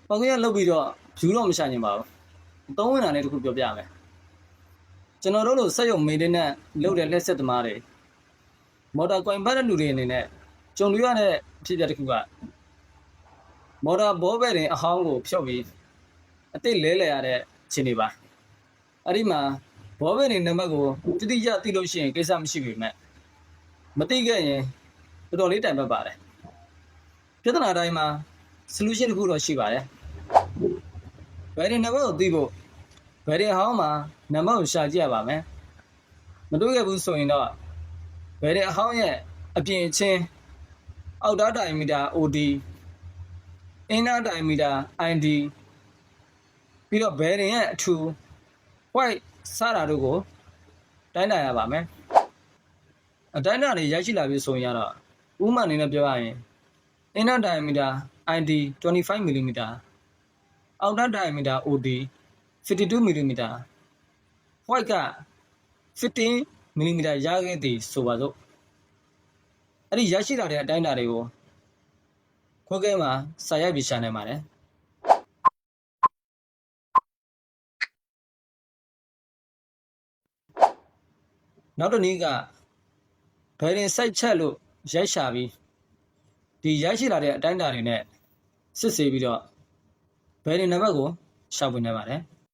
ပေါက်ကရလုတ်ပြီးတော့ယူတော့မရှာနိုင်ပါဘူးသုံးဝင်တာလေးတစ်ခုပြောပြမယ်ကျွန်တော်တို့လိုစက်ရုံမေးတဲ့နဲ့လုတ်တဲ့လက်ဆက်သမားတွေမော်တာကွင်ဖတ်တဲ့လူတွေအနေနဲ့ကြုံတွေ့ရတဲ့ဖြစ်ပျက်တစ်ခုကမော်တာဘောဘဲတင်အဟောင်းကိုဖြုတ်ပြီးအတိတ်လဲလဲရတဲ့ခြေနေပါအဲ့ဒီမှာဘောဘဲတင်နံပါတ်ကိုတိတိကျသိလို့ရှိရင်ကိစ္စမရှိပေမဲ့မသိခဲ့ရင်တော်တော်လေးတိုင်ပတ်ပါတယ်ပြဿနာတိုင်းမှာ solution တစ်ခုတော့ရှိပါတယ်ဘယ်ဒီနံပါတ်ကိုသိဖို့ဘယ်ဒီဟောင်းမှာနံပါတ်ကိုရှာကြည့်ရပါမယ်မတွေ့ခဲ့ဘူးဆိုရင်တော့ဘယ်ဒီအဟောင်းရဲ့အပြင်ချင်းအောက်သားတိုင်မီတာ OD အင်းသားတိုင်မီတာ ID ပြီးတော့ဘယ်ဒီရဲ့အထူ white စတာတို့ကိုတိုင်းတာရပါမယ်အတိုင်းတာတွေရရှိလာပြီဆိုရင်တော့ဥမာအနေနဲ့ပြောရရင်အင်းသားတိုင်မီတာ ID 25mm အောက်သားတိုင်မီတာ OD 52mm white က 15mm ရခဲ့သည်ဆိုပါစို့အဲ့ဒီရရှိလာတဲ့အတိုင်းအတာတွေကိုခွဲခဲမှာစာရိုက်ပြီးရှာနိုင်ပါတယ်နောက်တစ်နည်းကဘယ်ရင်စိုက်ချက်လို့ရိုက်ရှာပြီးဒီရရှိလာတဲ့အတိုင်းအတာတွေနဲ့စစ်ဆေးပြီးတော့ဘယ်ရင်နံပါတ်ကိုရှာဖွေနိုင်ပါတယ်